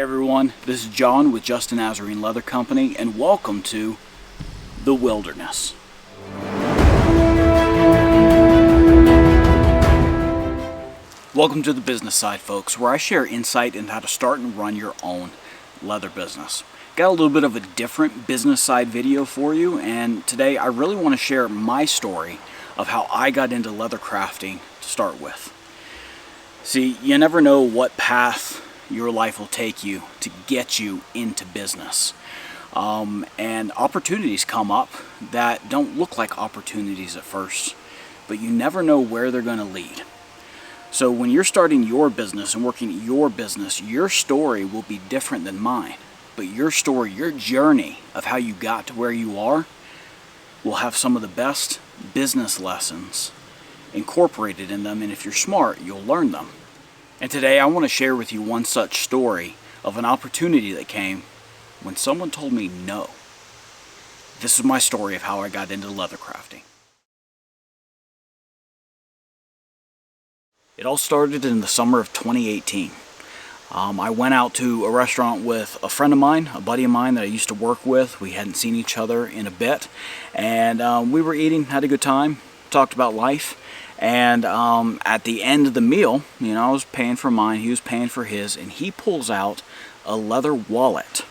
everyone, this is John with Justin Nazarene Leather Company, and welcome to the Wilderness. Welcome to the business side, folks, where I share insight into how to start and run your own leather business. Got a little bit of a different business side video for you, and today I really want to share my story of how I got into leather crafting to start with. See, you never know what path your life will take you to get you into business. And opportunities come up that don't look like opportunities at first, but you never know where they're going to lead. So when you're starting your business and working at your business, your story will be different than mine. But your story, your journey of how you got to where you are will have some of the best business lessons incorporated in them, and if you're smart, you'll learn them. And today I want to share with you one such story of an opportunity that came when someone told me no. This is my story of how I got into leather crafting. It all started in the summer of 2018. I went out to a restaurant with a friend of mine, a buddy of mine that I used to work with. We hadn't seen each other in a bit, and we were eating, had a good time, talked about life. And at the end of the meal, I was paying for mine, he was paying for his, and he pulls out a leather wallet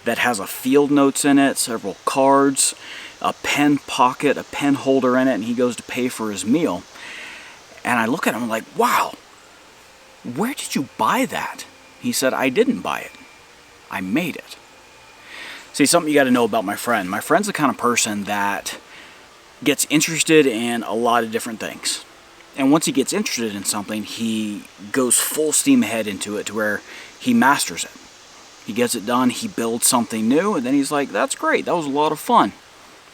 that has a field notes in it, several cards, a pen pocket, a pen holder in it, and he goes to pay for his meal. And I look at him like, wow, where did you buy that? He said, I didn't buy it. I made it. See, something you got to know about my friend. My friend's the kind of person that gets interested in a lot of different things. And once he gets interested in something, he goes full steam ahead into it to where he masters it. He gets it done, he builds something new, and then he's like, that's great, that was a lot of fun.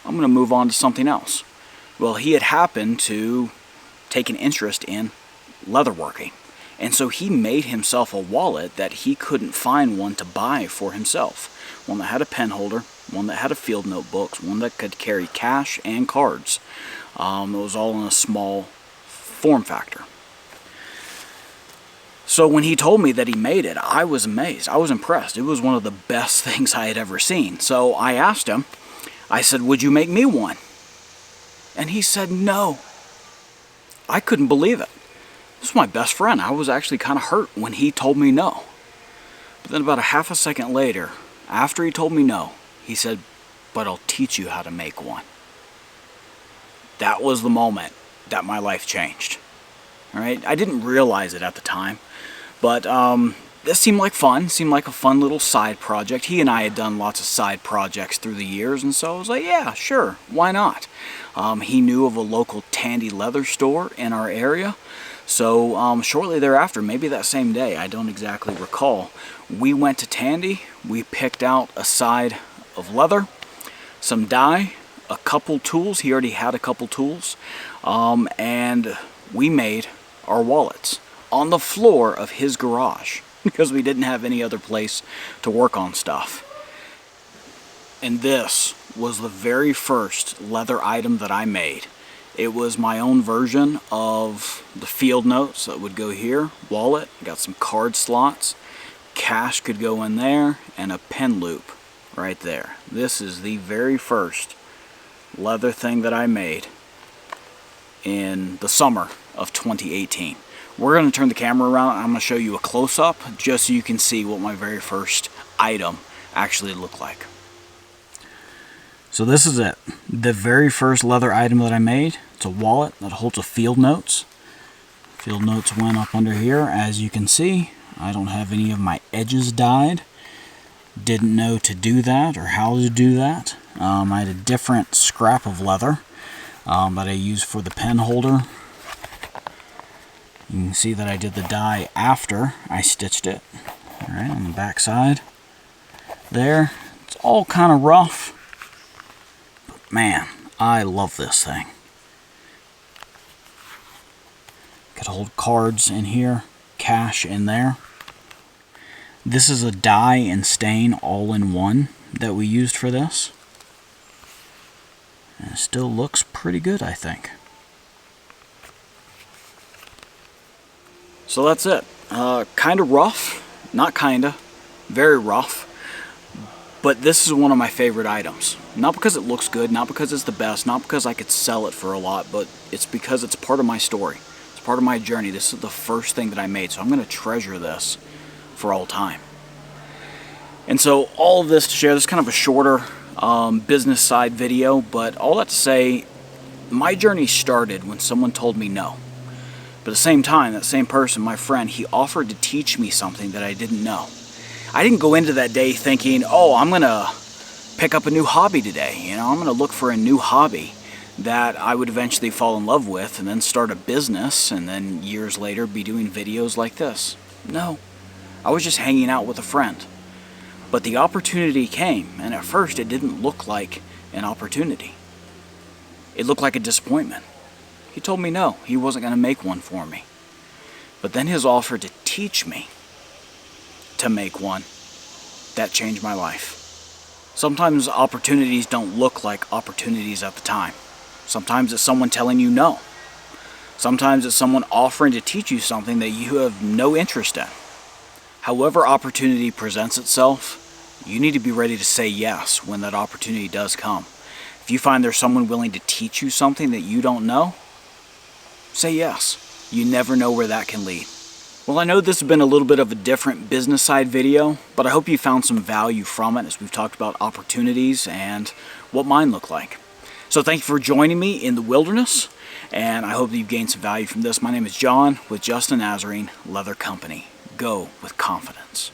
I'm going to move on to something else. Well, he had happened to take an interest in leatherworking. And so he made himself a wallet that he couldn't find one to buy for himself. One that had a pen holder, one that had a field notebook, one that could carry cash and cards. It was all in a small form factor. So when he told me that he made it, I was amazed. I was impressed. It was one of the best things I had ever seen. So I asked him, I said, would you make me one? And he said no. I couldn't believe it. This is my best friend. I was actually kind of hurt when he told me no. But then about a half a second later, after he told me no, he said, but I'll teach you how to make one. That was the moment that my life changed. All right? I didn't realize it at the time, but this seemed like fun, seemed like a fun little side project. He and I had done lots of side projects through the years, and so I was like, yeah, sure, why not? He knew of a local Tandy leather store in our area, so shortly thereafter, maybe that same day, I don't exactly recall, we went to Tandy, we picked out a side of leather, some dye, a couple tools, he already had a couple tools, and we made our wallets on the floor of his garage because we didn't have any other place to work on stuff. And this was the very first leather item that I made. It was my own version of the field notes that would go here, wallet, got some card slots, cash could go in there, and a pen loop right there. This is the very first leather thing that I made in the summer of 2018. We're going to turn the camera around and I'm going to show you a close-up just so you can see what my very first item actually looked like. So this is it. The very first leather item that I made. It's a wallet that holds a field notes. Field notes went up under here. As you can see, I don't have any of my edges dyed. Didn't know to do that or how to do that. I had a different scrap of leather that I used for the pen holder. You can see that I did the dye after I stitched it. Alright, on the back side. There. It's all kind of rough. But man, I love this thing. Could hold cards in here, cash in there. This is a dye and stain all-in-one that we used for this. And it still looks pretty good, I think. So that's it. Kind of rough, not kinda, very rough. But this is one of my favorite items. Not because it looks good, not because it's the best, not because I could sell it for a lot, but it's because it's part of my story. It's part of my journey. This is the first thing that I made, so I'm going to treasure this for all time. And so all of this to share, this is kind of a shorter business side video, but all that to say, my journey started when someone told me no. But at the same time, that same person, my friend, he offered to teach me something that I didn't know. I didn't go into that day thinking, oh, I'm going to pick up a new hobby today. You know, I'm going to look for a new hobby that I would eventually fall in love with and then start a business and then years later be doing videos like this. No, I was just hanging out with a friend. But the opportunity came, and at first it didn't look like an opportunity. It looked like a disappointment. He told me no, he wasn't going to make one for me. But then his offer to teach me to make one, that changed my life. Sometimes opportunities don't look like opportunities at the time. Sometimes it's someone telling you no. Sometimes it's someone offering to teach you something that you have no interest in. However opportunity presents itself, you need to be ready to say yes when that opportunity does come. If you find there's someone willing to teach you something that you don't know, say yes. You never know where that can lead. Well, I know this has been a little bit of a different business side video, but I hope you found some value from it as we've talked about opportunities and what mine look like. So thank you for joining me in the wilderness, and I hope that you've gained some value from this. My name is John with Justin Nazarene Leather Company. Go with confidence.